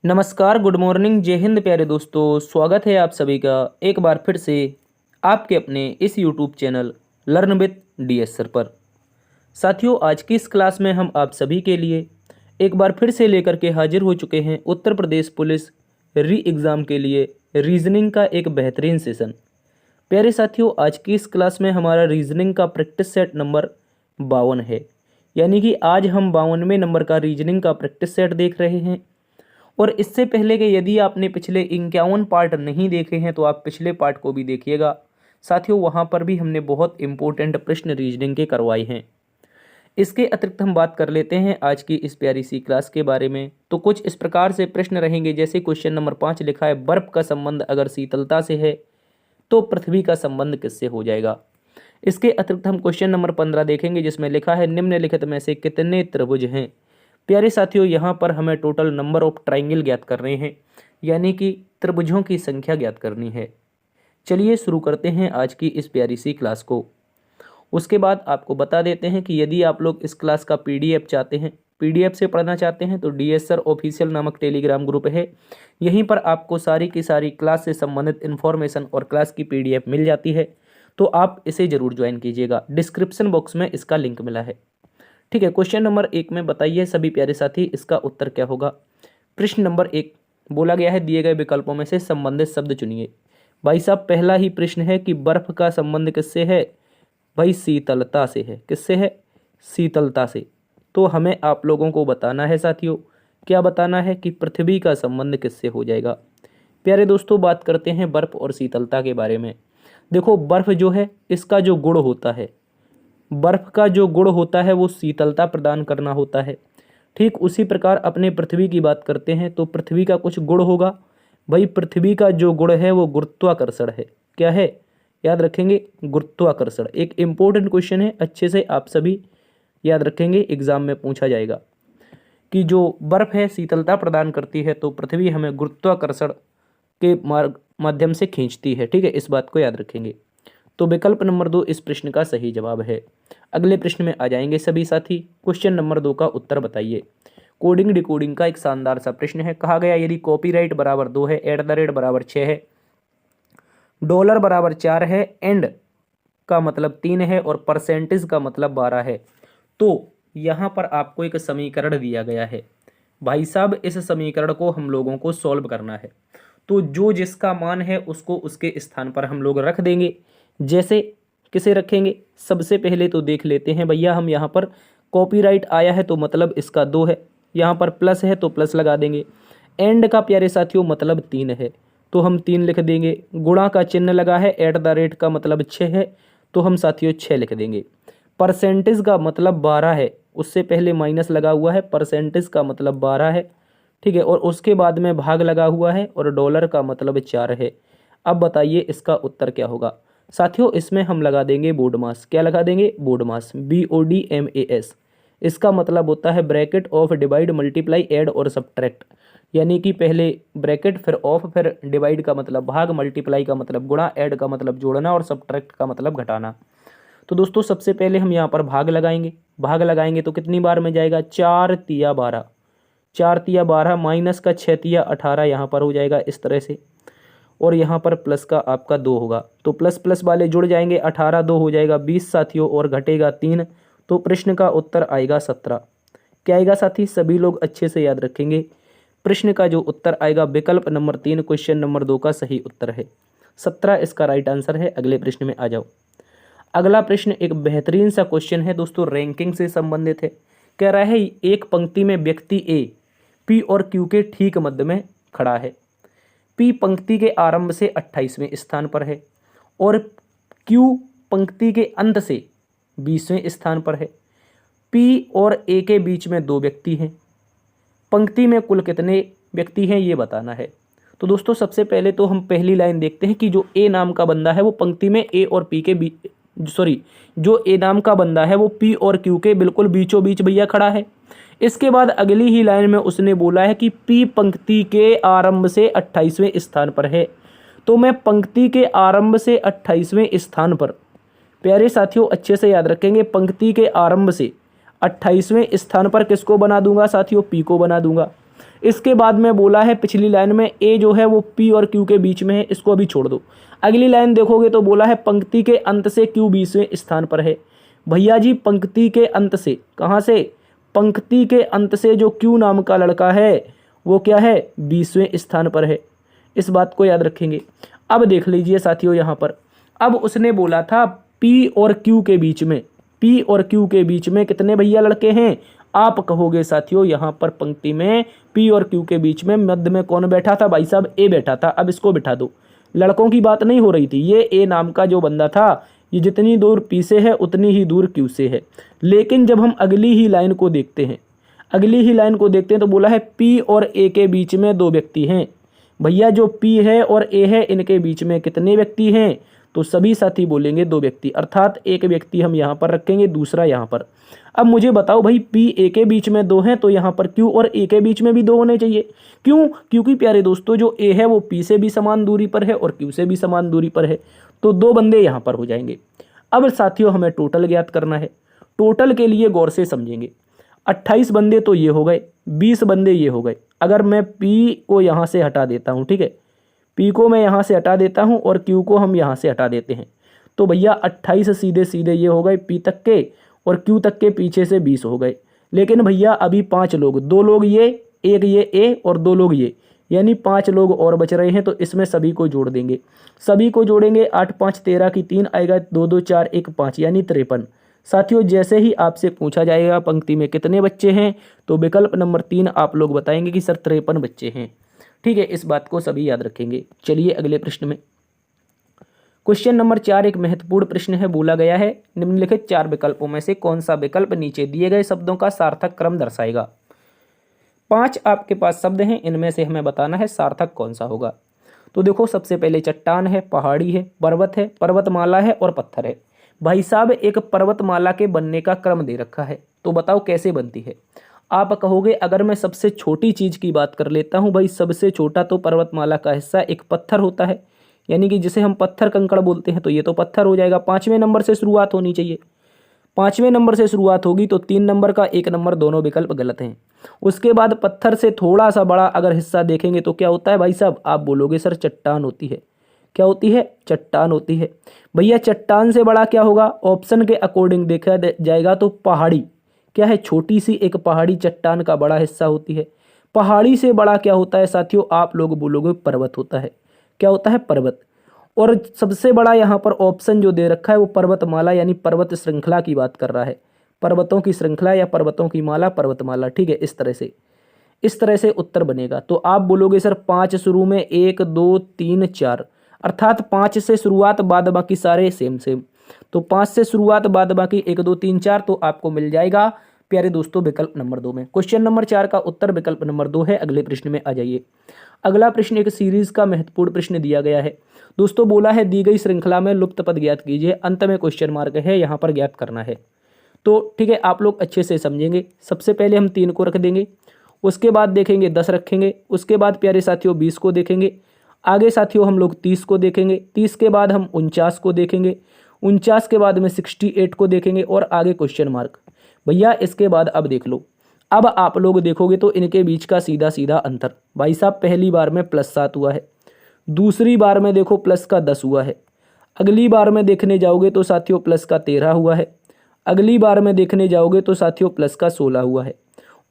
नमस्कार, good morning, जय हिंद प्यारे दोस्तों। स्वागत है आप सभी का एक बार फिर से आपके अपने इस YouTube channel learn with DS sir पर। साथियों, आज की इस क्लास में हम आप सभी के लिए एक बार फिर से लेकर के हाजिर हो चुके हैं उत्तर प्रदेश पुलिस री एग्ज़ाम के लिए रीजनिंग का एक बेहतरीन सेशन। प्यारे साथियों, आज की इस क्लास में हमारा रीजनिंग का प्रैक्टिस सेट नंबर 52 है, यानी कि आज हम 52वें नंबर का रीजनिंग का प्रैक्टिस सेट देख रहे हैं। और इससे पहले कि यदि आपने पिछले 51 पार्ट नहीं देखे हैं तो आप पिछले पार्ट को भी देखिएगा। साथियों, वहाँ पर भी हमने बहुत इंपॉर्टेंट प्रश्न रीजनिंग के करवाए हैं। इसके अतिरिक्त हम बात कर लेते हैं आज की इस प्यारी सी क्लास के बारे में। तो कुछ इस प्रकार से प्रश्न रहेंगे, जैसे क्वेश्चन नंबर 5 लिखा है, बर्फ का संबंध अगर शीतलता से है तो पृथ्वी का संबंध किससे हो जाएगा। इसके अतिरिक्त हम क्वेश्चन नंबर 15 देखेंगे, जिसमें लिखा है, निम्नलिखित में से कितने त्रिभुज हैं। प्यारे साथियों, यहाँ पर हमें टोटल नंबर ऑफ ट्राइंगल ज्ञात करने हैं, यानी कि त्रिभुजों की संख्या ज्ञात करनी है। चलिए शुरू करते हैं आज की इस प्यारी सी क्लास को। उसके बाद आपको बता देते हैं कि यदि आप लोग इस क्लास का पीडीएफ चाहते हैं, पीडीएफ से पढ़ना चाहते हैं, तो डीएस सर ऑफिशियल नामक टेलीग्राम ग्रुप है। यहीं पर आपको सारी की सारी क्लास से संबंधित इन्फॉर्मेशन और क्लास की पीडीएफ मिल जाती है, तो आप इसे ज़रूर ज्वाइन कीजिएगा। डिस्क्रिप्शन बॉक्स में इसका लिंक मिला है। ठीक है, क्वेश्चन नंबर 1 में बताइए सभी प्यारे साथी, इसका उत्तर क्या होगा। प्रश्न नंबर 1 बोला गया है, दिए गए विकल्पों में से संबंधित शब्द चुनिए। भाई साहब, पहला ही प्रश्न है कि बर्फ का संबंध किससे है। भाई शीतलता से है। किससे है? शीतलता से। तो हमें आप लोगों को बताना है साथियों, क्या बताना है कि पृथ्वी का संबंध किससे हो जाएगा। प्यारे दोस्तों, बात करते हैं बर्फ और शीतलता के बारे में। देखो, बर्फ जो है, इसका जो गुण होता है, बर्फ का जो गुण होता है वो शीतलता प्रदान करना होता है। ठीक उसी प्रकार अपने पृथ्वी की बात करते हैं तो पृथ्वी का कुछ गुण होगा। भाई पृथ्वी का जो गुण है वो गुरुत्वाकर्षण है। क्या है? याद रखेंगे, गुरुत्वाकर्षण। एक इम्पोर्टेंट क्वेश्चन है, अच्छे से आप सभी याद रखेंगे, एग्जाम में पूछा जाएगा कि जो बर्फ है शीतलता प्रदान करती है, तो पृथ्वी हमें गुरुत्वाकर्षण के माध्यम से खींचती है। ठीक है, इस बात को याद रखेंगे। तो विकल्प नंबर 2 इस प्रश्न का सही जवाब है। अगले प्रश्न में आ जाएंगे सभी साथी। क्वेश्चन नंबर 2 का उत्तर बताइए। कोडिंग डिकोडिंग का एक शानदार सा प्रश्न है। कहा गया, यदि कॉपीराइट बराबर 2 है, @ बराबर 6 है, डॉलर बराबर 4 है, एंड का मतलब 3 है और परसेंटेज का मतलब 12 है, तो यहाँ पर आपको एक समीकरण दिया गया है। भाई साहब, इस समीकरण को हम लोगों को सॉल्व करना है, तो जो जिसका मान है उसको उसके स्थान पर हम लोग रख देंगे। जैसे किसे रखेंगे? सबसे पहले तो देख लेते हैं भैया, हम यहाँ पर कॉपीराइट आया है तो मतलब इसका 2 है, यहाँ पर प्लस है तो प्लस लगा देंगे। एंड का प्यारे साथियों मतलब 3 है तो हम 3 लिख देंगे। गुणा का चिन्ह लगा है, @ का मतलब 6 है तो हम साथियों 6 लिख देंगे। परसेंटेज का मतलब 12 है, उससे पहले माइनस लगा हुआ है, परसेंटेज का मतलब 12 है। ठीक है, और उसके बाद में भाग लगा हुआ है और डॉलर का मतलब 4 है। अब बताइए इसका उत्तर क्या होगा। साथियों, इसमें हम लगा देंगे बोर्ड मास। क्या लगा देंगे? बोर्ड मास, BODMAS। इसका मतलब होता है bracket of divide multiply add और सब्ट्रैक्ट, यानी कि पहले ब्रैकेट फिर ऑफ फिर डिवाइड का मतलब भाग, मल्टीप्लाई का मतलब गुणा, ऐड का मतलब जोड़ना और सब्ट्रैक्ट का मतलब घटाना। तो दोस्तों सबसे पहले हम यहाँ पर भाग लगाएंगे। भाग लगाएंगे तो कितनी बार में जाएगा? 4 तिया 12, 4 तिया 12 माइनस का 6 तिया 18 यहाँ पर हो जाएगा इस तरह से, और यहाँ पर प्लस का आपका 2 होगा, तो प्लस प्लस वाले जुड़ जाएंगे, 18 2 हो जाएगा 20 साथियों, और घटेगा 3, तो प्रश्न का उत्तर आएगा 17। क्या आएगा साथी? सभी लोग अच्छे से याद रखेंगे, प्रश्न का जो उत्तर आएगा विकल्प नंबर 3 क्वेश्चन नंबर 2 का सही उत्तर है। 17 इसका राइट आंसर है। अगले प्रश्न में आ जाओ। अगला प्रश्न एक बेहतरीन सा क्वेश्चन है दोस्तों, रैंकिंग से संबंधित है। कह रहा है, एक पंक्ति में व्यक्ति ए पी और क्यू के ठीक मध्य में खड़ा है। पी पंक्ति के आरंभ से 28वें स्थान पर है और क्यू पंक्ति के अंत से 20वें स्थान पर है। पी और ए के बीच में 2 व्यक्ति हैं। पंक्ति में कुल कितने व्यक्ति हैं ये बताना है। तो दोस्तों सबसे पहले तो हम पहली लाइन देखते हैं कि जो ए नाम का बंदा है वो पंक्ति में ए और पी के बीच, जो ए नाम का बंदा है वो पी और क्यू के बिल्कुल बीचों बीच भैया खड़ा है। इसके बाद अगली ही लाइन में उसने बोला है कि पी पंक्ति के आरंभ से 28वें स्थान पर है, तो मैं पंक्ति के आरंभ से 28वें स्थान पर, प्यारे साथियों अच्छे से याद रखेंगे, पंक्ति के आरंभ से 28वें स्थान पर किसको बना दूंगा साथियों? पी को बना दूंगा। इसके बाद में बोला है पिछली लाइन में ए जो है वो पी और क्यू के बीच में है, इसको अभी छोड़ दो। अगली लाइन देखोगे तो बोला है पंक्ति के अंत से क्यू 20वें स्थान पर है। भैया जी पंक्ति के अंत से, कहाँ से? पंक्ति के अंत से जो क्यू नाम का लड़का है वो क्या है? 20वें स्थान पर है। इस बात को याद रखेंगे। अब देख लीजिए साथियों यहाँ पर, अब उसने बोला था पी और क्यू के बीच में, पी और क्यू के बीच में कितने भैया लड़के हैं? आप कहोगे साथियों यहाँ पर पंक्ति में पी और क्यू के बीच में मध्य में कौन बैठा था? भाई साहब ए बैठा था। अब इसको बिठा दो। लड़कों की बात नहीं हो रही थी, ये ए नाम का जो बंदा था ये जितनी दूर पी से है उतनी ही दूर क्यू से है। लेकिन जब हम अगली ही लाइन को देखते हैं, अगली ही लाइन को देखते हैं तो बोला है पी और ए के बीच में 2 व्यक्ति हैं। भैया जो पी है और ए है इनके बीच में कितने व्यक्ति हैं? तो सभी साथी बोलेंगे 2 व्यक्ति, अर्थात एक व्यक्ति हम यहाँ पर रखेंगे, दूसरा यहाँ पर। अब मुझे बताओ भाई पी ए के बीच में 2 हैं तो यहाँ पर क्यू और ए के बीच में भी 2 होने चाहिए। क्यों? क्योंकि प्यारे दोस्तों जो ए है वो पी से भी समान दूरी पर है और क्यू से भी समान दूरी पर है, तो 2 बंदे यहाँ पर हो जाएंगे। अब साथियों हमें टोटल ज्ञात करना है। टोटल के लिए गौर से समझेंगे। 28 बंदे तो ये हो गए, 20 बंदे ये हो गए। अगर मैं पी को यहाँ से हटा देता हूँ, ठीक है, पी को मैं यहाँ से हटा देता हूँ और क्यू को हम यहाँ से हटा देते हैं, तो भैया 28 सीधे सीधे ये हो गए पी तक के और क्यू तक के पीछे से 20 हो गए। लेकिन भैया अभी 5 लोग, 2 लोग ये, एक ये ए और 2 लोग ये, यानी 5 लोग और बच रहे हैं। तो इसमें सभी को जोड़ देंगे, सभी को जोड़ेंगे। 8 5 13 की 3 आएगा, 2 2 4 1 5 यानी 53। साथियों जैसे ही आपसे पूछा जाएगा पंक्ति में कितने बच्चे हैं तो विकल्प नंबर 3 आप लोग बताएंगे कि सर 53 बच्चे हैं। ठीक है, इस बात को सभी याद रखेंगे। चलिए अगले प्रश्न में। क्वेश्चन नंबर 4 एक महत्वपूर्ण प्रश्न है। बोला गया है निम्नलिखित 4 विकल्पों में से कौन सा विकल्प नीचे दिए गए शब्दों का सार्थक क्रम दर्शाएगा। 5 आपके पास शब्द हैं, इनमें से हमें बताना है सार्थक कौन सा होगा। तो देखो सबसे पहले चट्टान है, पहाड़ी है, पर्वत है, पर्वतमाला है और पत्थर है। भाई साहब एक पर्वतमाला के बनने का क्रम दे रखा है, तो बताओ कैसे बनती है। आप कहोगे अगर मैं सबसे छोटी चीज की बात कर लेता हूं, भाई सबसे छोटा तो पर्वतमाला का हिस्सा एक पत्थर होता है, यानी कि जिसे हम पत्थर कंकड़ बोलते हैं, तो ये तो पत्थर हो जाएगा। 5वें नंबर से शुरुआत होनी चाहिए। 5वें नंबर से शुरुआत होगी तो 3 नंबर का 1 नंबर दोनों विकल्प गलत हैं। उसके बाद पत्थर से थोड़ा सा बड़ा अगर हिस्सा देखेंगे तो क्या होता है भाई साहब, आप बोलोगे सर चट्टान होती है। क्या होती है? चट्टान होती है। भैया चट्टान से बड़ा क्या होगा? ऑप्शन के अकॉर्डिंग देखा जाएगा तो पहाड़ी क्या है? छोटी सी एक पहाड़ी चट्टान का बड़ा हिस्सा होती है। पहाड़ी से बड़ा क्या होता है साथियों? आप लोग बोलोगे पर्वत होता है। क्या होता है? पर्वत। और सबसे बड़ा यहाँ पर ऑप्शन जो दे रखा है वो पर्वतमाला यानी पर्वत श्रृंखला की बात कर रहा है। पर्वतों की श्रृंखला या पर्वतों की माला, पर्वतमाला। ठीक है, इस तरह से उत्तर बनेगा। तो आप बोलोगे सर 5 शुरू में, 1 2 3 4, अर्थात 5 से शुरुआत बाद बाकी सारे सेम। तो 5 से शुरुआत बाद बाकी 1 2 3 4, तो आपको मिल जाएगा प्यारे दोस्तों विकल्प नंबर 2 में। क्वेश्चन नंबर 4 का उत्तर विकल्प नंबर 2 है। अगले प्रश्न में आ जाइए। अगला प्रश्न एक सीरीज का महत्वपूर्ण प्रश्न दिया गया है दोस्तों। बोला है दी गई श्रृंखला में लुप्त पद ज्ञात कीजिए, अंत में क्वेश्चन मार्क है, यहाँ पर ज्ञात करना है। तो ठीक है, आप लोग अच्छे से समझेंगे। सबसे पहले हम 3 को रख देंगे, उसके बाद देखेंगे 10 रखेंगे, उसके बाद प्यारे साथियों 20 को देखेंगे, आगे साथियों हम लोग 30 को देखेंगे, 30 के बाद हम 49 को देखेंगे, 49 के बाद में 68 को देखेंगे और आगे क्वेश्चन मार्क। भैया इसके बाद अब देख लो, अब आप लोग देखोगे तो इनके बीच का सीधा सीधा अंतर। भाई साहब पहली बार में +7 हुआ है, दूसरी बार में देखो प्लस का 10 हुआ है, अगली बार में देखने जाओगे तो साथियों प्लस का 13 हुआ है, अगली बार में देखने जाओगे तो साथियों प्लस का 16 हुआ है,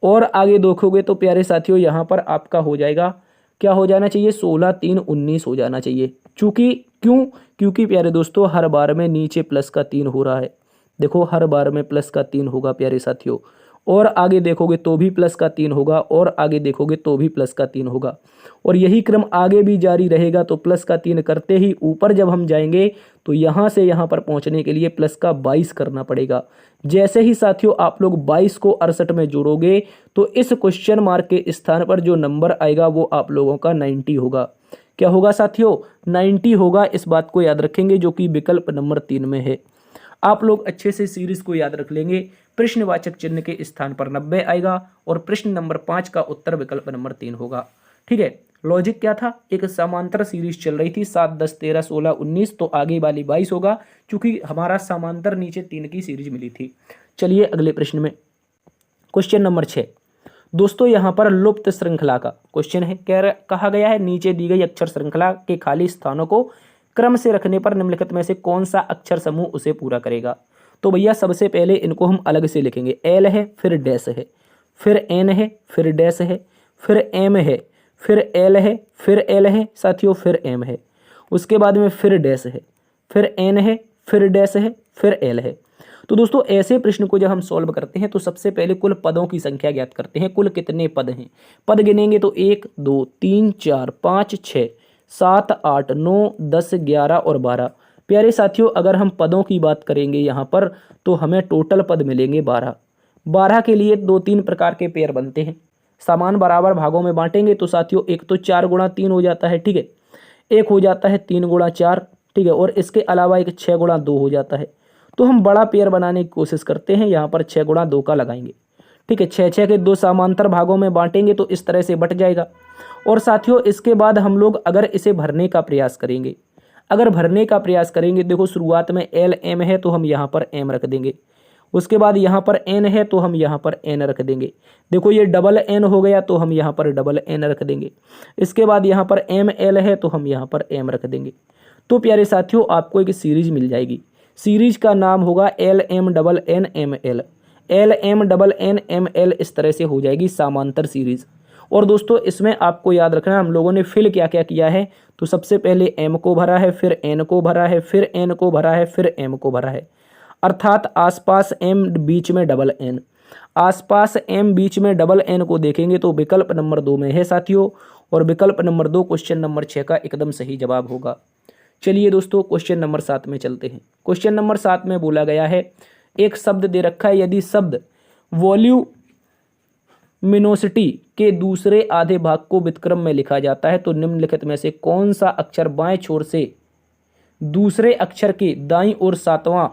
और आगे देखोगे तो प्यारे साथियों यहाँ पर आपका हो जाएगा, क्या हो जाना चाहिए, 16 3 19 हो जाना चाहिए। क्योंकि प्यारे दोस्तों हर बार में नीचे प्लस का 3 हो रहा है। देखो हर बार में प्लस का 3 होगा प्यारे साथियों, और आगे देखोगे तो भी प्लस का 3 होगा, और आगे देखोगे तो भी प्लस का 3 होगा, और यही क्रम आगे भी जारी रहेगा। तो प्लस का 3 करते ही ऊपर जब हम जाएंगे तो यहाँ से यहाँ पर पहुँचने के लिए प्लस का 22 करना पड़ेगा। जैसे ही साथियों आप लोग 22 को 68 में जोड़ोगे तो इस क्वेश्चन मार्क के स्थान पर जो नंबर आएगा वो आप लोगों का 90 होगा। क्या होगा साथियों? 90 होगा। इस बात को याद रखेंगे, जो कि विकल्प नंबर 3 में है। आप लोग अच्छे से सीरीज को याद रख लेंगे। प्रश्नवाचक चिन्ह के स्थान पर 90 आएगा और प्रश्न नंबर 5 का उत्तर विकल्प नंबर 3 होगा। ठीक है, लॉजिक क्या था, एक समांतर सीरीज चल रही थी 7 10 13 16 19, तो आगे वाली 22 होगा क्योंकि हमारा समांतर नीचे 3 की सीरीज मिली थी। चलिए अगले प्रश्न में, क्वेश्चन नंबर 6 दोस्तों यहाँ पर लुप्त श्रृंखला का क्वेश्चन है, कहा गया है नीचे दी गई अक्षर श्रृंखला के खाली स्थानों को क्रम से रखने पर निम्नलिखित में से कौन सा अक्षर समूह उसे पूरा करेगा। तो भैया सबसे पहले इनको हम अलग से लिखेंगे। एल है, फिर डैश है, फिर एन है, फिर डैश है, फिर एम है, फिर एल है, फिर एल है साथियों, फिर एम है, उसके बाद में फिर डैश है, फिर एन है, फिर डैश है, फिर एल है। तो दोस्तों ऐसे प्रश्न को जब हम सॉल्व करते हैं तो सबसे पहले कुल पदों की संख्या ज्ञात करते हैं। कुल कितने पद हैं, पद गिनेंगे तो 1 2 3 4 5 6 7 8 9 10 11 और 12। प्यारे साथियों अगर हम पदों की बात करेंगे यहाँ पर तो हमें टोटल पद मिलेंगे 12। 12 के लिए 2-3 प्रकार के पेयर बनते हैं। समान बराबर भागों में बांटेंगे तो साथियों एक तो 4 गुणा 3 हो जाता है, ठीक है, एक हो जाता है 3 गुणा 4, ठीक है, और इसके अलावा एक 6 गुणा 2 हो जाता है। तो हम बड़ा पेयर बनाने की कोशिश करते हैं, यहाँ पर 6 गुणा 2 का लगाएंगे, ठीक है। 6 के 2 समांतर भागों में बांटेंगे तो इस तरह से बट जाएगा। और साथियों इसके बाद हम लोग अगर इसे भरने का प्रयास करेंगे, अगर भरने का प्रयास करेंगे, देखो शुरुआत में एल एम है तो हम यहाँ पर एम रख देंगे, उसके बाद यहाँ पर एन है तो हम यहाँ पर एन रख देंगे, देखो ये डबल एन हो गया तो हम यहाँ पर डबल एन रख देंगे, इसके बाद यहाँ पर एम एल है तो हम यहाँ पर एम रख देंगे। तो प्यारे साथियों आपको एक सीरीज मिल जाएगी, सीरीज का नाम होगा L M double N M L, L M double N M L, इस तरह से हो जाएगी समांतर सीरीज। और दोस्तों इसमें आपको याद रखना हम लोगों ने फिल क्या क्या किया है, तो सबसे पहले एम को भरा है, फिर एन को भरा है, फिर एन को भरा है, फिर एम को भरा है, अर्थात आसपास एम बीच में डबल एन, आसपास एम बीच में डबल एन को देखेंगे तो विकल्प नंबर 2 में है साथियों, और विकल्प नंबर 2 क्वेश्चन नंबर 6 का एकदम सही जवाब होगा। चलिए दोस्तों क्वेश्चन नंबर 7 में चलते हैं। क्वेश्चन नंबर 7 में बोला गया है एक शब्द दे रखा है, यदि शब्द वॉल्यूमिनोसिटी के दूसरे आधे भाग को व्युत्क्रम में लिखा जाता है तो निम्नलिखित में से कौन सा अक्षर बाएं छोर से दूसरे अक्षर के दाईं ओर 7वां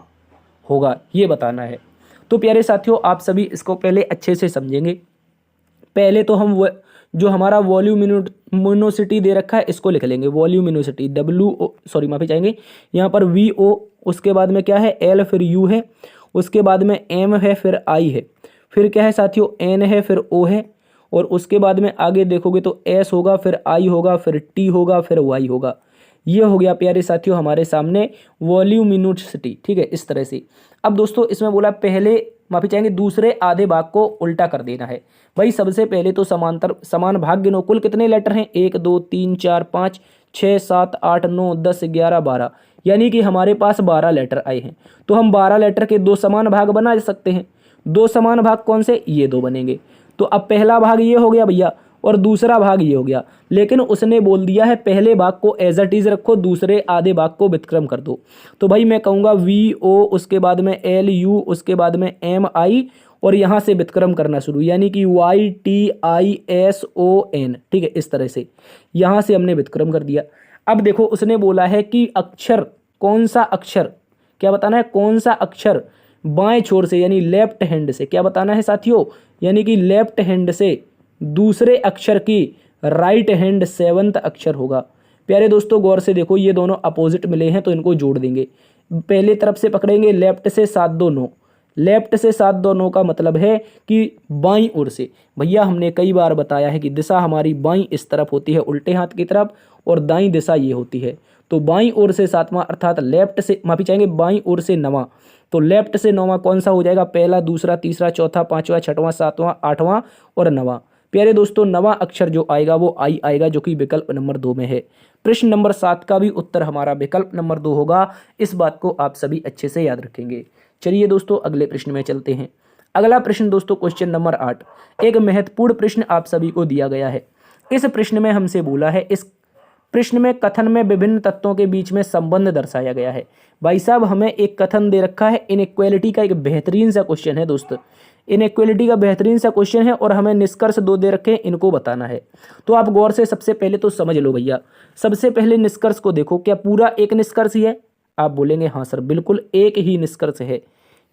होगा, ये बताना है। तो प्यारे साथियों आप सभी इसको पहले अच्छे से समझेंगे। पहले तो हम जो हमारा वॉल्यूमिनोसिटी दे रखा है इसको लिख लेंगे, वॉल्यूमिनोसिटी माफी चाहेंगे, यहाँ पर वी ओ, उसके बाद में क्या है एल, फिर यू है, उसके बाद में एम है, फिर आई है, फिर क्या है साथियों एन है, फिर ओ है, और उसके बाद में आगे देखोगे तो एस होगा, फिर आई होगा, फिर टी होगा, फिर वाई होगा। ये हो गया प्यारे साथियों हमारे सामने वॉल्यूमिनोसिटी, ठीक है, इस तरह से। अब दोस्तों इसमें बोला पहले माफी चाहेंगे दूसरे आधे भाग को उल्टा कर देना है। भाई सबसे पहले तो समान भाग गिनो, कुल कितने लेटर हैं 1 2 3 4 5 6 7 8 9 10 11 12, यानी कि हमारे पास 12 लेटर आए हैं। तो हम 12 लेटर के 2 समान भाग बना सकते हैं। 2 समान भाग कौन से, ये 2 बनेंगे। तो अब पहला भाग ये हो गया भैया और दूसरा भाग ये हो गया, लेकिन उसने बोल दिया है पहले भाग को एज इट इज रखो, दूसरे आधे भाग को व्युत्क्रम कर दो। तो भाई मैं कहूँगा वी ओ, उसके बाद में एल यू, उसके बाद में एम आई, और यहाँ से व्युत्क्रम करना शुरू, यानी कि Y T I S O N, ठीक है, इस तरह से यहाँ से हमने व्युत्क्रम कर दिया। अब देखो उसने बोला है कि अक्षर, कौन सा अक्षर, क्या बताना है, कौन सा अक्षर बाएं छोर से यानी लेफ्ट हैंड से, क्या बताना है साथियों, यानी कि लेफ्ट हैंड से दूसरे अक्षर की राइट हैंड 7th अक्षर होगा। प्यारे दोस्तों गौर से देखो ये दोनों अपोजिट मिले हैं तो इनको जोड़ देंगे। पहले तरफ से पकड़ेंगे, लेफ्ट से 7 2 9, लेफ्ट से 7 2 9 का मतलब है कि बाईं ओर से। भैया हमने कई बार बताया है कि दिशा हमारी बाईं इस तरफ होती है उल्टे हाथ की तरफ, और दाईं दिशा ये होती है। तो बाईं ओर से 7वां अर्थात लेफ्ट से माफी चाहेंगे बाईं ओर से 9वां, तो लेफ्ट से 9वां कौन सा हो जाएगा, पहला दूसरा तीसरा चौथा पांचवा छठवां सातवां आठवां और 9वां। प्यारे दोस्तों 9वां अक्षर जो आएगा वो आई आएगा, जो कि विकल्प नंबर 2 में है। प्रश्न नंबर 7 का भी उत्तर हमारा विकल्प नंबर 2 होगा। इस बात को आप सभी अच्छे से याद रखेंगे। चलिए दोस्तों अगले प्रश्न में चलते हैं। अगला प्रश्न दोस्तों क्वेश्चन नंबर 8, एक महत्वपूर्ण प्रश्न आप सभी को दिया गया है। इस प्रश्न में हमसे बोला है, इस प्रश्न में कथन में विभिन्न तत्वों के बीच में संबंध दर्शाया गया है। भाई साहब हमें एक कथन दे रखा है, इनइक्वालिटी का एक बेहतरीन सा क्वेश्चन है दोस्त, इनइक्वालिटी का बेहतरीन सा क्वेश्चन है, और हमें निष्कर्ष 2 दे रखे हैं, इनको बताना है। तो आप गौर से सबसे पहले तो समझ लो भैया, सबसे पहले निष्कर्ष को देखो, क्या पूरा एक निष्कर्ष ही है, आप बोलेंगे हाँ सर बिल्कुल एक ही निष्कर्ष है।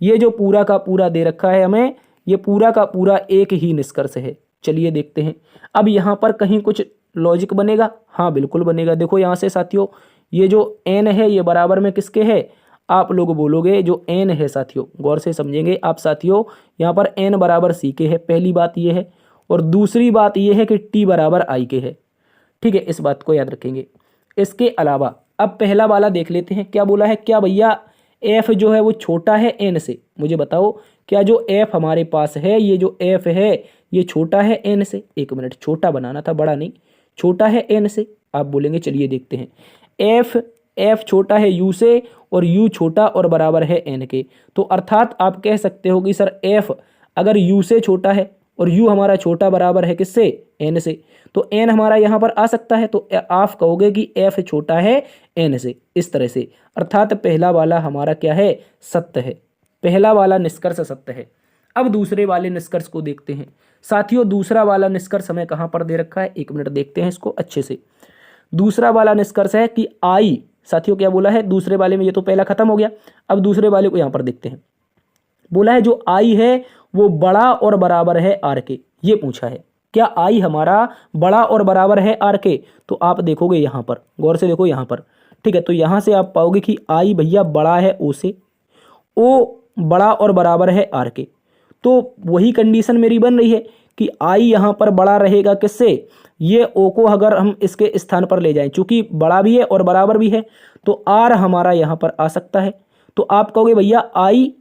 ये जो पूरा का पूरा दे रखा है हमें, ये पूरा का पूरा एक ही निष्कर्ष है। चलिए देखते हैं। अब यहाँ पर कहीं कुछ लॉजिक बनेगा, हाँ बिल्कुल बनेगा। देखो यहाँ से साथियों ये जो एन है ये बराबर में किसके है, आप लोग बोलोगे जो एन है साथियों, गौर से समझेंगे आप साथियों, यहाँ पर एन बराबर सी के है, पहली बात ये है। और दूसरी बात यह है कि टी बराबर आई के है। ठीक है, इस बात को याद रखेंगे। इसके अलावा अब पहला वाला देख लेते हैं, क्या बोला है, क्या भैया एफ जो है वो छोटा है एन से। मुझे बताओ क्या जो एफ हमारे पास है, ये जो एफ है ये छोटा है एन से। एक मिनट, छोटा बनाना था, बड़ा नहीं, छोटा है एन से। आप बोलेंगे चलिए देखते हैं, एफ छोटा है यू से और यू छोटा और बराबर है एन के। तो अर्थात आप कह सकते हो कि सर एफ अगर यू से छोटा है और यू हमारा छोटा बराबर है किससे, एन से, तो एन हमारा यहाँ पर आ सकता है। तो आप कहोगे कि एफ छोटा है एन से, इस तरह से। अर्थात पहला वाला हमारा क्या है, सत्य है। पहला वाला निष्कर्ष सत्य है। अब दूसरे वाले निष्कर्ष को देखते हैं साथियों। दूसरा वाला निष्कर्ष हमें कहाँ पर दे रखा है, एक मिनट देखते हैं इसको अच्छे से। दूसरा वाला निष्कर्ष है कि आई, साथियों क्या बोला है दूसरे वाले में, ये तो पहला खत्म हो गया। अब दूसरे वाले को यहाँ पर देखते हैं। बोला है जो आई है वो बड़ा और बराबर है आर के, ये पूछा है। क्या आई हमारा बड़ा और बराबर है आर के? तो आप देखोगे यहाँ पर, गौर से देखो यहाँ पर, ठीक है। तो यहाँ से आप पाओगे कि आई भैया बड़ा है ओ से, ओ बड़ा और बराबर है आर के। तो वही कंडीशन मेरी बन रही है कि आई यहाँ पर बड़ा रहेगा किससे, ये ओ को अगर हम इसके स्थान पर ले जाएं, चूंकि बड़ा भी है और बराबर भी है, तो आर हमारा यहाँ पर आ सकता है। तो आप कहोगे भैया आई,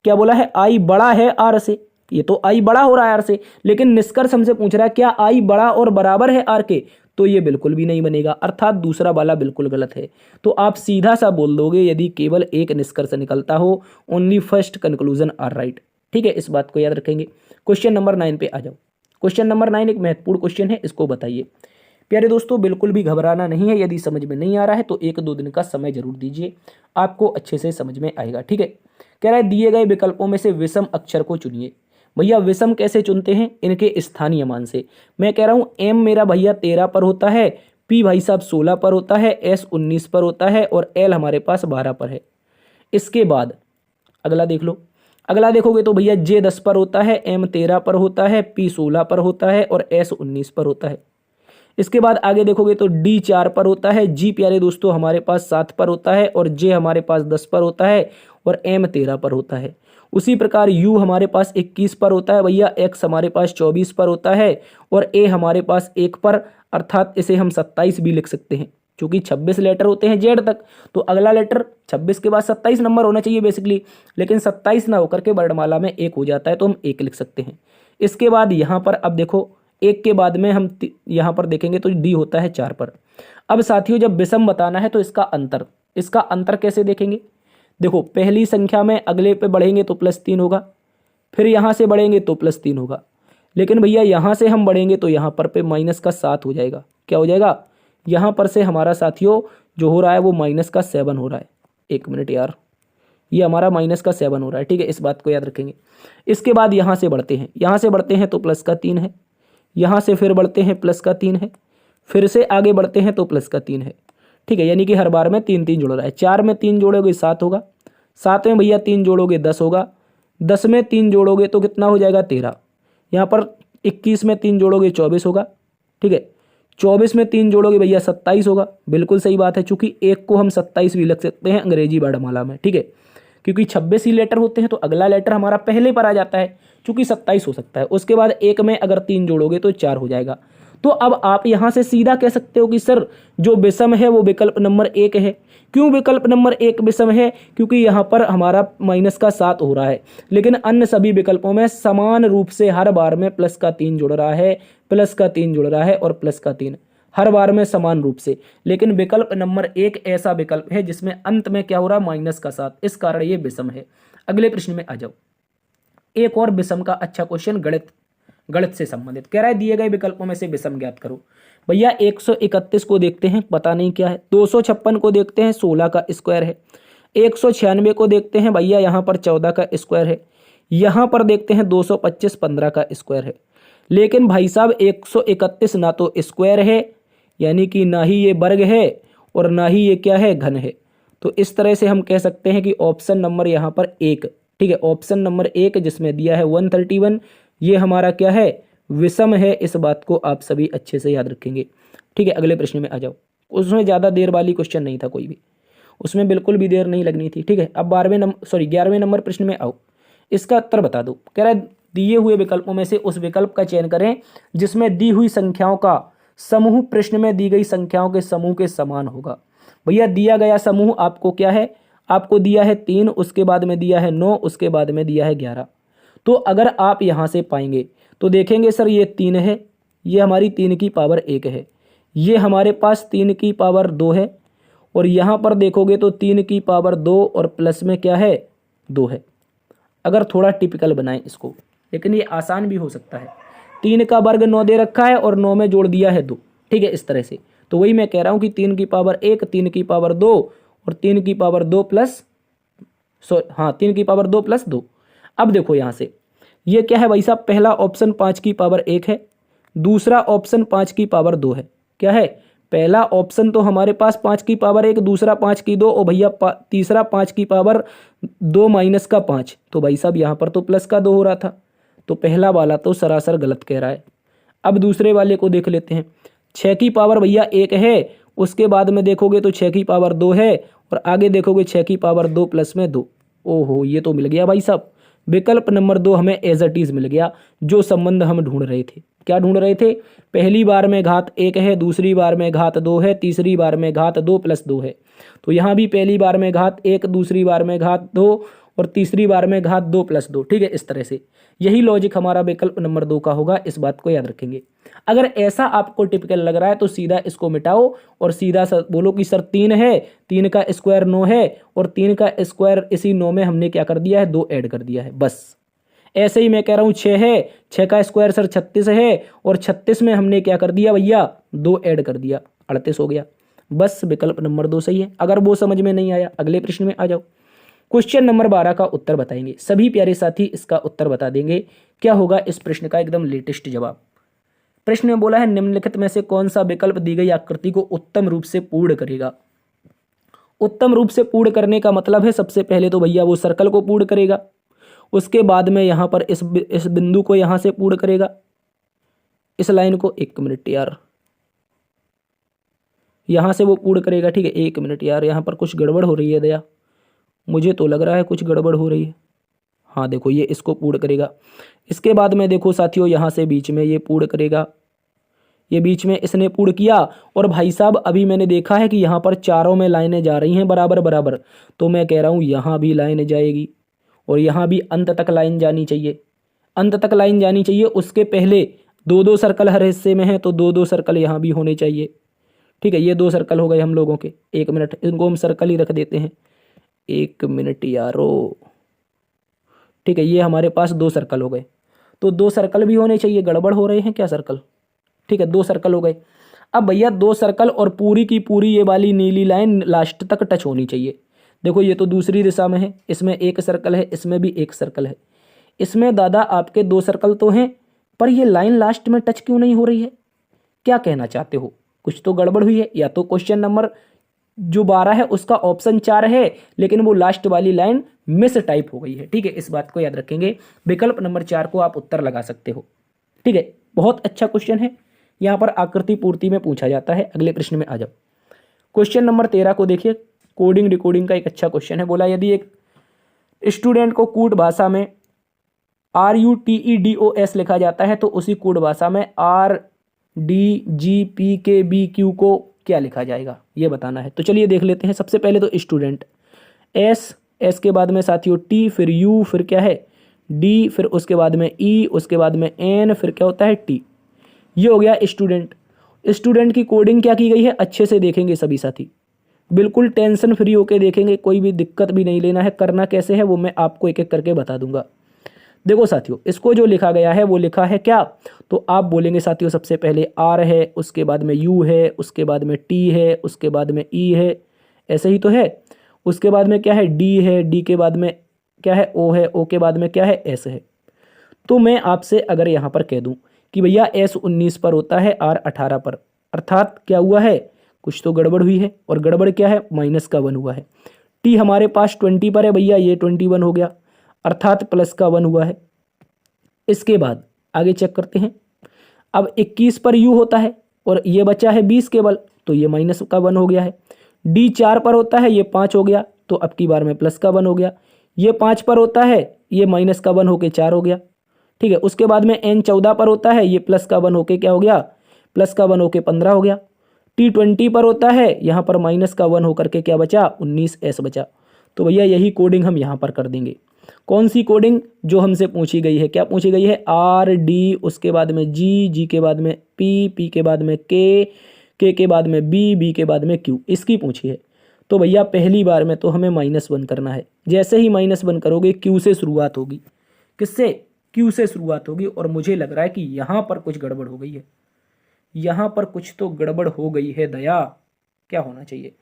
क्या बोला है, आई बड़ा है आर से, ये तो आई बड़ा हो रहा है आर से, लेकिन निष्कर्ष हमसे पूछ रहा है क्या आई बड़ा और बराबर है आर के, तो ये बिल्कुल भी नहीं बनेगा। अर्थात दूसरा वाला बिल्कुल गलत है। तो आप सीधा सा बोल दोगे यदि केवल एक निष्कर्ष निकलता हो, only first conclusion are right. ठीक है, इस बात को याद रखेंगे। क्वेश्चन नंबर 9 पे आ जाओ। क्वेश्चन नंबर 9 एक महत्वपूर्ण क्वेश्चन है, इसको बताइए। प्यारे दोस्तों बिल्कुल भी घबराना नहीं है, यदि समझ में नहीं आ रहा है तो 1-2 दिन का समय जरूर दीजिए, आपको अच्छे से समझ में आएगा। ठीक है, कह रहा है दिए गए विकल्पों में से विषम अक्षर को चुनिए। भैया विषम कैसे चुनते हैं, इनके स्थानीय मान से। मैं कह रहा हूँ एम मेरा भैया 13 पर होता है, पी भाई साहब 16 पर होता है, एस 19 पर होता है और एल हमारे पास 12 पर है। इसके बाद अगला देख लो, अगला देखोगे तो भैया जे 10 पर होता है, एम 13 पर होता है, पी 16 पर होता है और एस 19 पर होता है। इसके बाद आगे देखोगे तो डी 4 पर होता है, जी प्यारे दोस्तों हमारे पास 7 पर होता है और जे हमारे पास 10 पर होता है और एम 13 पर होता है। उसी प्रकार यू हमारे पास 21 पर होता है भैया, एक्स हमारे पास 24 पर होता है और ए हमारे पास 1 पर, अर्थात इसे हम 27 भी लिख सकते हैं क्योंकि 26 लेटर होते हैं जेड तक। तो अगला लेटर 26 के बाद 27 नंबर होना चाहिए बेसिकली, लेकिन 27 ना होकर के वर्णमाला में 1 हो जाता है तो हम 1 लिख सकते हैं। इसके बाद यहाँ पर अब देखो 1 के बाद में हम यहाँ पर देखेंगे तो डी होता है 4 पर। अब साथियों जब विषम बताना है तो इसका अंतर कैसे देखेंगे। देखो पहली संख्या में अगले पे बढ़ेंगे तो +3 होगा, फिर यहाँ से बढ़ेंगे तो +3 होगा, लेकिन भैया यहाँ से हम बढ़ेंगे तो यहाँ पर पे -7 हो जाएगा। क्या हो जाएगा, यहाँ पर से हमारा साथियों जो हो रहा है वो -7 हो रहा है। एक मिनट यार, ये हमारा -7 हो रहा है। ठीक है, इस बात को याद रखेंगे। इसके बाद यहाँ से बढ़ते हैं, यहाँ से बढ़ते हैं तो +3 है, यहाँ से फिर बढ़ते हैं +3 है, फिर से आगे बढ़ते हैं तो +3 है। ठीक है, यानी कि हर बार में 3 जुड़ रहा है। 4 में 3 जोड़ोगे 7 होगा, 7 में भैया 3 जोड़ोगे 10 होगा, 10 में 3 जोड़ोगे तो कितना हो जाएगा 13। यहाँ पर 21 में 3 जोड़ोगे 24 होगा। ठीक है, 24 में 3 जोड़ोगे भैया 27 होगा। बिल्कुल सही बात है, चूंकि 1 को हम 27 भी लिख सकते हैं अंग्रेजी वर्णमाला में। ठीक है, क्योंकि 26 ही लेटर होते हैं तो अगला लेटर हमारा पहले पर आ जाता है, चूंकि 27 हो सकता है। उसके बाद 1 में अगर 3 जोड़ोगे तो 4 हो जाएगा। तो अब आप यहाँ से सीधा कह सकते हो कि सर जो विषम है वो विकल्प नंबर 1 है। क्यों विकल्प नंबर 1 विषम है, क्योंकि यहाँ पर हमारा -7 हो रहा है, लेकिन अन्य सभी विकल्पों में समान रूप से हर बार में +3 जुड़ रहा है, +3 जुड़ रहा है और +3 हर बार में समान रूप से। लेकिन विकल्प नंबर 1 ऐसा विकल्प है जिसमें अंत में क्या हो रहा है, -7, इस कारण ये विषम है। अगले प्रश्न में आ जाओ। एक और विषम का अच्छा क्वेश्चन गणित से संबंधित। कह रहा है दिए गए विकल्पों में से विषम ज्ञात करो। भैया 131 को देखते हैं, पता नहीं क्या है। 256 को देखते हैं, 16 का स्क्वायर है। 196 को देखते हैं भैया, यहाँ पर 14 का स्क्वायर है। यहाँ पर देखते हैं 225 15 का स्क्वायर है। लेकिन भाई साहब 131 ना तो स्क्वायर है, यानी कि ना ही ये वर्ग है और ना ही ये क्या है, घन है। तो इस तरह से हम कह सकते हैं कि ऑप्शन नंबर यहाँ पर 1, ठीक है, ऑप्शन नंबर 1 जिसमें दिया है 131, ये हमारा क्या है, विषम है। इस बात को आप सभी अच्छे से याद रखेंगे। ठीक है, अगले प्रश्न में आ जाओ। उसमें ज़्यादा देर वाली क्वेश्चन नहीं था कोई भी, उसमें बिल्कुल भी देर नहीं लगनी थी। ठीक है, अब 11वें नंबर प्रश्न में आओ, इसका उत्तर बता दो। कह रहा है दिए हुए विकल्पों में से उस विकल्प का चयन करें जिसमें दी हुई संख्याओं का समूह प्रश्न में दी गई संख्याओं के समूह के समान होगा। भैया दिया गया समूह आपको क्या है, आपको दिया है 3, उसके बाद में दिया है 9, उसके बाद में दिया है 11। तो अगर आप यहाँ से पाएंगे तो देखेंगे सर ये 3 है, ये हमारी 3 की पावर 1 है, ये हमारे पास 3 की पावर 2 है, और यहाँ पर देखोगे तो 3 की पावर 2 और प्लस में क्या है 2 है। अगर थोड़ा टिपिकल बनाएं इसको, लेकिन ये आसान भी हो सकता है। 3 का वर्ग 9 दे रखा है और 9 में जोड़ दिया है 2, ठीक है, इस तरह से। तो वही मैं कह रहा हूँ कि 3 की पावर 1, 3 की पावर 2 और 3 की पावर 2 प्लस 3 की पावर 2 प्लस 2। अब देखो यहाँ से ये क्या है भाई साहब, पहला ऑप्शन 5 की पावर 1 है, दूसरा ऑप्शन 5 की पावर 2 है। क्या है, पहला ऑप्शन तो हमारे पास 5 की पावर 1, दूसरा 5 की 2 और भैया तीसरा 5 की पावर 2 माइनस का 5। तो भाई साहब यहाँ पर तो प्लस का 2 हो रहा था, तो पहला वाला तो सरासर गलत कह रहा है। अब दूसरे वाले को देख लेते हैं। 6 की पावर भैया 1 है, उसके बाद में देखोगे तो 6 की पावर 2 है, और आगे देखोगे 6 की पावर 2 प्लस में 2। ओहो, ये तो मिल गया भाई साहब, विकल्प नंबर 2 हमें एज इट इज मिल गया, जो संबंध हम ढूंढ रहे थे। क्या ढूंढ रहे थे, पहली बार में घात 1 है, दूसरी बार में घात 2 है, तीसरी बार में घात 2 प्लस 2 है। तो यहाँ भी पहली बार में घात 1, दूसरी बार में घात 2 और तीसरी बार में घात 2 प्लस 2, ठीक है, इस तरह से। यही लॉजिक हमारा विकल्प नंबर 2 का होगा, इस बात को याद रखेंगे। अगर ऐसा आपको टिपिकल लग रहा है तो सीधा इसको मिटाओ और सीधा बोलो कि सर 3 है, 3 का स्क्वायर 9 है, और 3 का स्क्वायर इसी 9 में हमने क्या कर दिया है, 2 ऐड कर दिया है, बस। ऐसे ही मैं कह रहा हूँ 6 है, 6 का स्क्वायर सर 36 है, और 36 में हमने क्या कर दिया भैया, 2 ऐड कर दिया, 38 हो गया। बस विकल्प नंबर 2 सही है। अगर वो समझ में नहीं आया अगले प्रश्न में आ जाओ। क्वेश्चन नंबर 12 का उत्तर बताएंगे सभी प्यारे साथी, इसका उत्तर बता देंगे क्या होगा इस प्रश्न का एकदम लेटेस्ट जवाब। प्रश्न में बोला है निम्नलिखित में से कौन सा विकल्प दी गई आकृति को उत्तम रूप से पूर्ण करेगा। उत्तम रूप से पूर्ण करने का मतलब है सबसे पहले तो भैया वो सर्कल को पूर्ण करेगा, उसके बाद में यहाँ पर इस बिंदु को यहाँ से पूर्ण करेगा, इस लाइन को, 1 मिनट यार, यहाँ से वो पूर्ण करेगा, ठीक है। 1 मिनट यार, यहाँ पर कुछ गड़बड़ हो रही है दया, मुझे तो लग रहा है कुछ गड़बड़ हो रही है। हाँ देखो, ये इसको पूर्ण करेगा, इसके बाद में देखो साथियों यहाँ से बीच में ये पूर्ण करेगा, ये बीच में इसने पूर्ण किया, और भाई साहब अभी मैंने देखा है कि यहाँ पर चारों में लाइनें जा रही हैं बराबर बराबर, तो मैं कह रहा हूँ यहाँ भी लाइन जाएगी और यहाँ भी अंत तक लाइन जानी चाहिए, अंत तक लाइन जानी चाहिए। उसके पहले 2-2 सर्कल हर हिस्से में हैं, तो 2-2 सर्कल यहाँ भी होने चाहिए, ठीक है। ये 2 सर्कल हो गए हम लोगों के। 1 मिनट, इनको हम सर्कल ही रख देते हैं, 1 मिनट यारो, ठीक है। ये हमारे पास 2 सर्कल हो गए, तो 2 सर्कल भी होने चाहिए, गड़बड़ हो रहे हैं क्या सर्कल, ठीक है। 2 सर्कल हो गए। अब भैया 2 सर्कल और पूरी की पूरी ये वाली नीली लाइन लास्ट तक टच होनी चाहिए। देखो ये तो दूसरी दिशा में है, इसमें 1 सर्कल है, इसमें भी 1 सर्कल है, इसमें दादा आपके 2 सर्कल तो हैं, पर ये लाइन लास्ट में टच क्यों नहीं हो रही है, क्या कहना चाहते हो, कुछ तो गड़बड़ हुई है। या तो क्वेश्चन नंबर जो 12 है उसका ऑप्शन 4 है, लेकिन वो लास्ट वाली लाइन मिस टाइप हो गई है, ठीक है। इस बात को याद रखेंगे, विकल्प नंबर 4 को आप उत्तर लगा सकते हो, ठीक है। बहुत अच्छा क्वेश्चन है, यहाँ पर आकृति पूर्ति में पूछा जाता है। अगले प्रश्न में आ जाओ। क्वेश्चन नंबर 13 को देखिए, कोडिंग डिकोडिंग का एक अच्छा क्वेश्चन है। बोला यदि एक स्टूडेंट को कूट भाषा में RUTEDOS लिखा जाता है तो उसी कूट भाषा में RDGPKBQ को क्या लिखा जाएगा, ये बताना है। तो चलिए देख लेते हैं। सबसे पहले तो स्टूडेंट, S के बाद में साथियों T, फिर U, फिर क्या है D, फिर उसके बाद में E, उसके बाद में N, फिर क्या होता है T। ये हो गया स्टूडेंट। स्टूडेंट की कोडिंग क्या की गई है अच्छे से देखेंगे सभी साथी, बिल्कुल टेंशन फ्री होके देखेंगे, कोई भी दिक्कत भी नहीं लेना है। करना कैसे है वो मैं आपको एक एक करके बता दूंगा। देखो साथियों, इसको जो लिखा गया है वो लिखा है क्या, तो आप बोलेंगे साथियों सबसे पहले R है, उसके बाद में U है, उसके बाद में T है, उसके बाद में E है, ऐसे ही तो है। उसके बाद में क्या है D है, D के बाद में क्या है O है, O के बाद में क्या है S है। तो मैं आपसे अगर यहाँ पर कह दूँ कि भैया S 19 पर होता है, R 18 पर, अर्थात क्या हुआ है, कुछ तो गड़बड़ हुई है, और गड़बड़ क्या है, माइनस का 1 हुआ है। T हमारे पास 20 पर है भैया, ये 21 हो गया, अर्थात प्लस का 1 हुआ है। इसके बाद आगे चेक करते हैं। अब 21 पर U होता है और ये बचा है 20 केवल, तो ये माइनस का 1 हो गया है। D 4 पर होता है, ये 5 हो गया, तो अब की बार में प्लस का 1 हो गया। ये 5 पर होता है, ये माइनस का 1 होके 4 हो गया। ठीक है। उसके बाद में n 14 पर होता है, ये प्लस का 1 होके क्या हो गया, प्लस का 1 होके 15 हो गया। t 20 पर होता है, यहाँ पर माइनस का 1 होकर के क्या बचा, 19s बचा। तो भैया यही कोडिंग हम यहाँ पर कर देंगे। कौन सी कोडिंग, जो हमसे पूछी गई है, क्या पूछी गई है, आर डी, उसके बाद में जी, जी के बाद में पी, पी के बाद में के के बाद में बी के बाद में क्यू, इसकी पूछी है। तो भैया पहली बार में तो हमें -1 करना है। जैसे ही -1 करोगे क्यू से शुरुआत होगी। किससे, क्यू से शुरुआत होगी। और मुझे लग रहा है कि यहाँ पर कुछ गड़बड़ हो गई है, यहाँ पर कुछ तो गड़बड़ हो गई है दया। क्या होना चाहिए,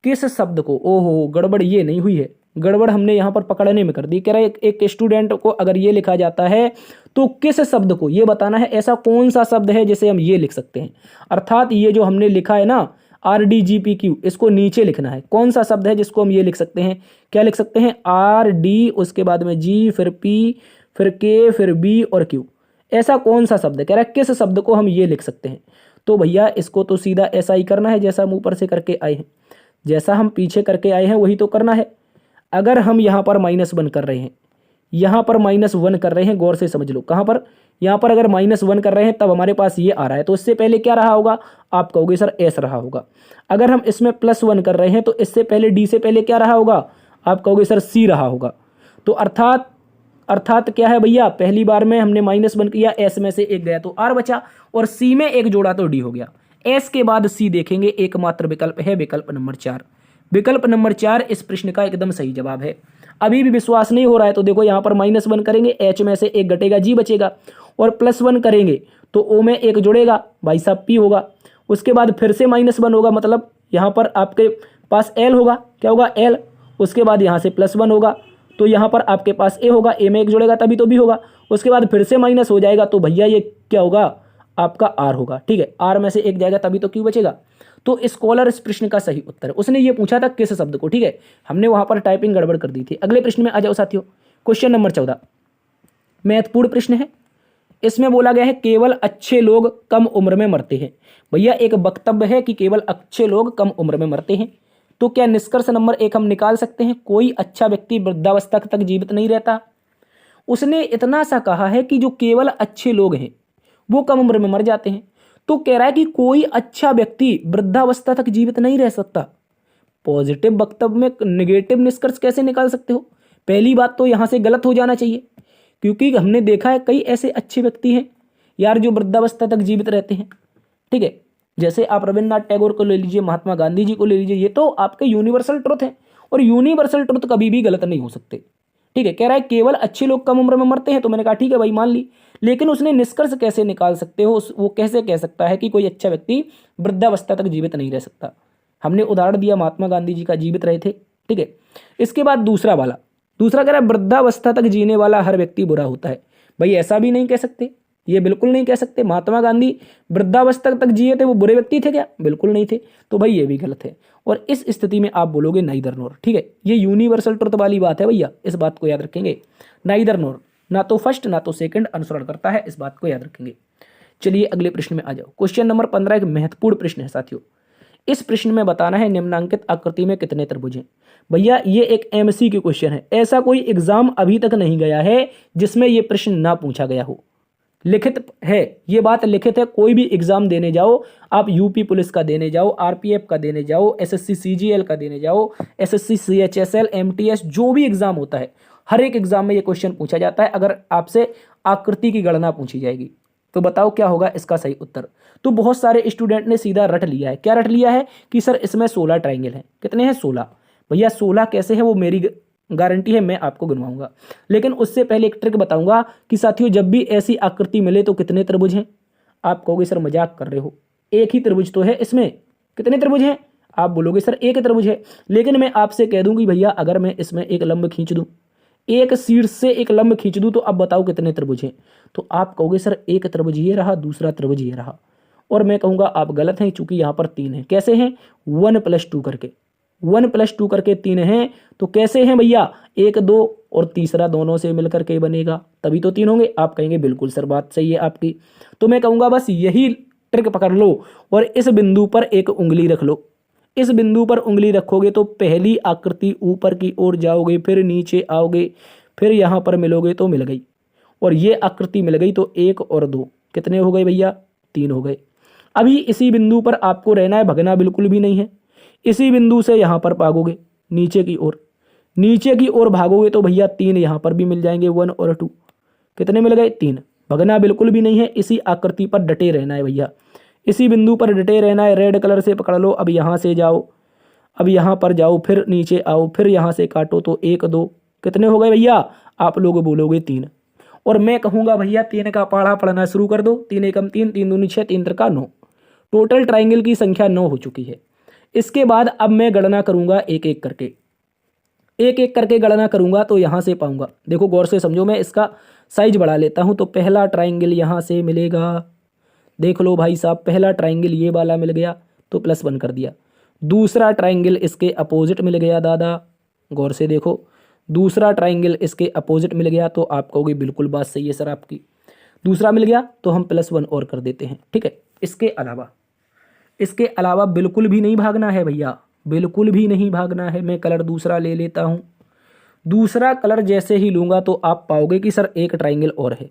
किस शब्द को, ओहो गड़बड़ ये नहीं हुई है, गड़बड़ हमने यहाँ पर पकड़ने में कर दी। कह रहा है एक स्टूडेंट को अगर ये लिखा जाता है तो किस शब्द को, ये बताना है, ऐसा कौन सा शब्द है जिसे हम ये लिख सकते हैं। अर्थात ये जो हमने लिखा है ना RDGPQ, इसको नीचे लिखना है। कौन सा शब्द है जिसको हम ये लिख सकते हैं, क्या लिख सकते हैं, RD, उसके बाद में G, फिर P, फिर K, फिर B और Q। ऐसा कौन सा शब्द है, कह रहा है किस शब्द को हम ये लिख सकते हैं। तो भैया इसको तो सीधा ऐसा ही करना है जैसा हम ऊपर से करके आए हैं, जैसा हम पीछे करके आए हैं वही तो करना है। अगर हम यहाँ पर -1 कर रहे हैं, यहाँ पर -1 कर रहे हैं, गौर से समझ लो, कहाँ पर, यहाँ पर अगर -1 कर रहे हैं तब हमारे पास ये आ रहा है, तो इससे पहले क्या रहा होगा, आप कहोगे सर एस रहा होगा। अगर हम इसमें +1 कर रहे हैं तो इससे पहले डी से पहले क्या रहा होगा, आप कहोगे सर सी रहा होगा। तो अर्थात क्या है भैया, पहली बार में हमने -1 किया, एस में से एक गया तो आर बचा, और सी में एक जोड़ा तो डी हो गया। एस के बाद सी देखेंगे, एकमात्र विकल्प है विकल्प नंबर 4। विकल्प नंबर 4 इस प्रश्न का एकदम सही जवाब है। अभी भी विश्वास नहीं हो रहा है तो देखो यहाँ पर -1 करेंगे, एच में से एक घटेगा, जी बचेगा, और +1 करेंगे तो ओ में एक जुड़ेगा, भाई साहब पी होगा। उसके बाद फिर से -1 होगा, मतलब यहाँ पर आपके पास एल होगा, क्या होगा, एल। उसके बाद यहाँ से +1 होगा तो यहाँ पर आपके पास ए होगा, ए में एक जुड़ेगा तभी तो बी होगा। उसके बाद फिर से माइनस हो जाएगा तो भैया ये क्या होगा, आपका आर होगा। ठीक है, आर में से एक जाएगा तभी तो क्यू बचेगा। तो स्कॉलर इस प्रश्न का सही उत्तर है। उसने ये पूछा था किस शब्द को, ठीक है, हमने वहां पर टाइपिंग गड़बड़ कर दी थी। अगले प्रश्न में आ जाओ साथियों, क्वेश्चन नंबर 14 महत्वपूर्ण प्रश्न है। इसमें बोला गया है केवल अच्छे लोग कम उम्र में मरते हैं। भैया एक वक्तव्य है कि केवल अच्छे लोग कम उम्र में मरते हैं, तो क्या निष्कर्ष नंबर 1 हम निकाल सकते हैं, कोई अच्छा व्यक्ति वृद्धावस्था तक जीवित नहीं रहता। उसने इतना सा कहा है कि जो केवल अच्छे लोग हैं वो कम उम्र में मर जाते हैं, तो कह रहा है कि कोई अच्छा व्यक्ति वृद्धावस्था तक जीवित नहीं रह सकता। पॉजिटिव वक्तव्य में नेगेटिव निष्कर्ष कैसे निकाल सकते हो? पहली बात तो यहां से गलत हो जाना चाहिए, क्योंकि हमने देखा है कई ऐसे अच्छे व्यक्ति हैं यार जो वृद्धावस्था तक जीवित रहते हैं। ठीक है, जैसे आप रविन्द्रनाथ टैगोर को ले लीजिए, महात्मा गांधी जी को ले लीजिए, ये तो आपके यूनिवर्सल ट्रुथ है, और यूनिवर्सल ट्रुथ कभी भी गलत नहीं हो सकते। ठीक है, कह रहा है केवल अच्छे लोग कम उम्र में मरते हैं, तो मैंने कहा ठीक है भाई मान ली, लेकिन उसने निष्कर्ष कैसे निकाल सकते हो, वो कैसे कह सकता है कि कोई अच्छा व्यक्ति वृद्धावस्था तक जीवित नहीं रह सकता। हमने उदाहरण दिया महात्मा गांधी जी का, जीवित रहे थे। ठीक है, इसके बाद दूसरा कह रहा है वृद्धावस्था तक जीने वाला हर व्यक्ति बुरा होता है। भाई ऐसा भी नहीं कह सकते, ये बिल्कुल नहीं कह सकते। महात्मा गांधी वृद्धावस्था तक जिए थे, वो बुरे व्यक्ति थे क्या? बिल्कुल नहीं थे। तो भाई ये भी गलत है, और इस स्थिति में आप बोलोगे नाइदर नोर। ठीक है, ये यूनिवर्सल ट्रुथ वाली बात है भैया, इस बात को याद रखेंगे। नाइदर नोर, ना तो फर्स्ट ना तो सेकंड अनुसरण करता है, इस बात को याद रखेंगे। चलिए अगले प्रश्न में आ जाओ। क्वेश्चन नंबर 15 एक महत्वपूर्ण प्रश्न है साथियों। इस प्रश्न में बताना है निम्नांकित आकृति में कितने त्रिभुज हैं। भैया ये एक MCQ क्वेश्चन है, ऐसा कोई एग्जाम अभी तक नहीं गया है जिसमें ये प्रश्न ना पूछा गया हो। लिखित है, ये बात लिखित है। कोई भी एग्जाम देने जाओ, आप यूपी पुलिस का देने जाओ, RPF का देने जाओ, SSC CGL का देने जाओ, SSC CHSL MTS, जो भी एग्जाम होता है हर एक एग्जाम में ये क्वेश्चन पूछा जाता है। अगर आपसे आकृति की गणना पूछी जाएगी तो बताओ क्या होगा इसका सही उत्तर। तो बहुत सारे स्टूडेंट ने सीधा रट लिया है। क्या रट लिया है कि सर इसमें 16 ट्राइंगल हैं। कितने हैं? 16। भैया 16 कैसे है वो मेरी गारंटी है, मैं आपको गिनवाऊंगा। लेकिन उससे पहले एक ट्रिक बताऊंगा कि साथियों जब भी ऐसी आकृति मिले तो कितने त्रिभुज हैं। आप कहोगे सर मजाक कर रहे हो, एक ही त्रिभुज तो है इसमें, कितने त्रिभुज हैं? आप बोलोगे सर एक त्रिभुज है, लेकिन मैं आपसे कह दूंगी भैया अगर मैं इसमें एक लंब खींच दूं, एक शीर्ष से एक लंब खींच दूं, तो अब बताओ कितने त्रिभुज हैं। तो आप कहोगे सर एक त्रिभुज ये रहा, दूसरा त्रिभुज ये रहा, और मैं कहूंगा आप गलत हैं, चूंकि यहाँ पर 3 हैं। कैसे हैं? 1 + 2 करके, 1 + 2 करके 3 हैं। तो कैसे हैं भैया? 1 2 और तीसरा दोनों से मिलकर के बनेगा, तभी तो 3 होंगे। आप कहेंगे बिल्कुल सर बात सही है आपकी। तो मैं कहूंगा बस यही ट्रिक पकड़ लो और इस बिंदु पर एक उंगली रख लो। इस बिंदु पर उंगली रखोगे तो पहली आकृति ऊपर की ओर जाओगे, फिर नीचे आओगे, फिर यहाँ पर मिलोगे तो मिल गई। और ये आकृति मिल गई तो 1 और 2 कितने हो गए भैया, 3 हो गए। अभी इसी बिंदु पर आपको रहना है, भगना बिल्कुल भी नहीं है। इसी बिंदु से यहाँ पर भागोगे नीचे की ओर, नीचे की ओर भागोगे तो भैया 3 यहाँ पर भी मिल जाएंगे, 1 और 2 कितने मिल गए, 3। भगना बिल्कुल भी नहीं है, इसी आकृति पर डटे रहना है भैया, इसी बिंदु पर डटे रहना है। रेड कलर से पकड़ लो, अब यहाँ से जाओ, अब यहाँ पर जाओ, फिर नीचे आओ, फिर यहाँ से काटो तो 1 2 कितने हो गए भैया, आप लोग बोलोगे 3। और मैं कहूँगा भैया 3 का पहाड़ा पढ़ना शुरू कर दो। 3 एकम 3, 3 दूनी 6, 3 त्रिका 9। टोटल ट्राइंगल की संख्या 9 हो चुकी है। इसके बाद अब मैं गणना करूँगा एक एक करके, एक एक करके गणना करूँगा तो यहाँ से पाऊँगा। देखो गौर से समझो, मैं इसका साइज बढ़ा लेता हूँ। तो पहला ट्राइंगल यहाँ से मिलेगा, देख लो भाई साहब, पहला ट्राइंगल ये वाला मिल गया तो +1 कर दिया। दूसरा ट्राइंगल इसके अपोजिट मिल गया दादा, गौर से देखो, दूसरा ट्राइंगल इसके अपोजिट मिल गया तो आप कहोगे बिल्कुल बात सही है सर आपकी, दूसरा मिल गया तो हम +1 और कर देते हैं, ठीक है। इसके अलावा बिल्कुल भी नहीं भागना है भैया, बिल्कुल भी नहीं भागना है। मैं कलर दूसरा ले लेता हूँ। दूसरा कलर जैसे ही लूँगा तो आप पाओगे कि सर एक ट्राइंगल और है।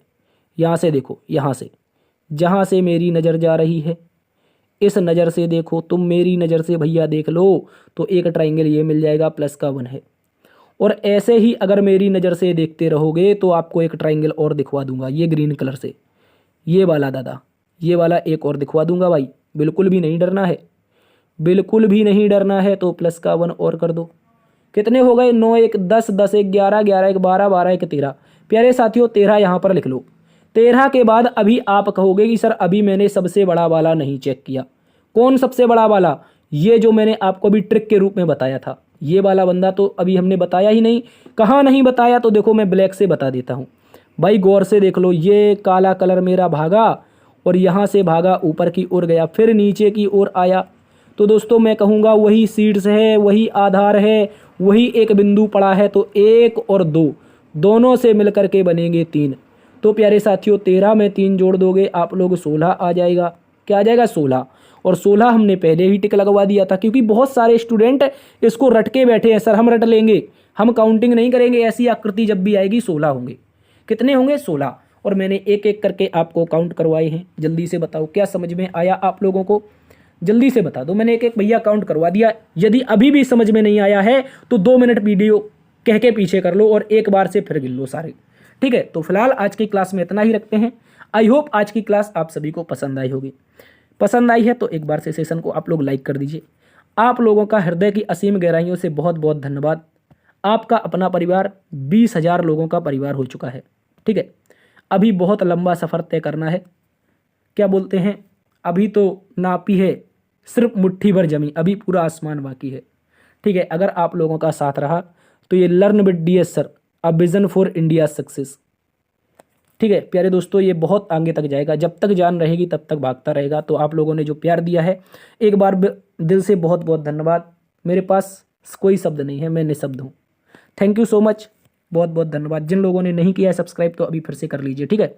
यहाँ से देखो, यहाँ से जहाँ से मेरी नज़र जा रही है, इस नज़र से देखो, तुम मेरी नज़र से भैया देख लो तो एक ट्राइंगल ये मिल जाएगा, +1 है। और ऐसे ही अगर मेरी नज़र से देखते रहोगे तो आपको एक ट्राइंगल और दिखवा दूंगा, ये ग्रीन कलर से, ये वाला दादा, ये वाला एक और दिखवा दूंगा भाई। बिल्कुल भी नहीं डरना है, बिल्कुल भी नहीं डरना है। तो +1 और कर दो, कितने हो गए, 9 1 10, 10 1 11, 11 1 12, 12 1 13। प्यारे साथियों 13 यहाँ पर लिख लो। 13 के बाद अभी आप कहोगे कि सर अभी मैंने सबसे बड़ा वाला नहीं चेक किया। कौन सबसे बड़ा वाला, ये जो मैंने आपको अभी ट्रिक के रूप में बताया था, ये वाला बंदा तो अभी हमने बताया ही नहीं। कहाँ नहीं बताया, तो देखो मैं ब्लैक से बता देता हूँ भाई, गौर से देख लो। ये काला कलर मेरा भागा और यहाँ से भागा ऊपर की ओर गया, फिर नीचे की ओर आया। तो दोस्तों मैं कहूँगा वही शीर्ष है, वही आधार है, वही एक बिंदु पड़ा है। तो 1 और 2 दोनों से मिलकर के बनेंगे 3। तो प्यारे साथियों 13 में 3 जोड़ दोगे आप लोग 16 आ जाएगा। क्या आ जाएगा, 16। और 16 हमने पहले ही टिक लगवा दिया था, क्योंकि बहुत सारे स्टूडेंट इसको रट के बैठे हैं, सर हम रट लेंगे, हम काउंटिंग नहीं करेंगे, ऐसी आकृति जब भी आएगी 16 होंगे। कितने होंगे, 16। और मैंने एक एक करके आपको काउंट करवाए हैं। जल्दी से बताओ क्या समझ में आया आप लोगों को, जल्दी से बता दो। मैंने एक एक भैया काउंट करवा दिया। यदि अभी भी समझ में नहीं आया है तो 2 मिनट वीडियो कह के पीछे कर लो और एक बार से फिर गिन लो सारे, ठीक है। तो फिलहाल आज की क्लास में इतना ही रखते हैं। आई होप आज की क्लास आप सभी को पसंद आई होगी। पसंद आई है तो एक बार से सेशन को आप लोग लाइक कर दीजिए। आप लोगों का हृदय की असीम गहराइयों से बहुत बहुत धन्यवाद। आपका अपना परिवार 20,000 लोगों का परिवार हो चुका है, ठीक है। अभी बहुत लंबा सफ़र तय करना है, क्या बोलते हैं, अभी तो नापी है सिर्फ मुट्ठी भर जमी, अभी पूरा आसमान बाकी है, ठीक है। अगर आप लोगों का साथ रहा तो ये learn with DS sir, a vision for India success, ठीक है प्यारे दोस्तों, ये बहुत आगे तक जाएगा। जब तक जान रहेगी तब तक भागता रहेगा। तो आप लोगों ने जो प्यार दिया है, एक बार दिल से बहुत बहुत धन्यवाद। मेरे पास कोई शब्द नहीं है, मैं निशब्द हूँ। थैंक यू सो मच, बहुत बहुत धन्यवाद। जिन लोगों ने नहीं किया है सब्सक्राइब तो अभी फिर से कर लीजिए, ठीक है।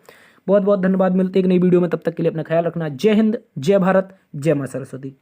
बहुत बहुत धन्यवाद। मिलते एक नई वीडियो में, तब तक के लिए अपना ख्याल रखना। जय हिंद, जय भारत, जय मां सरस्वती।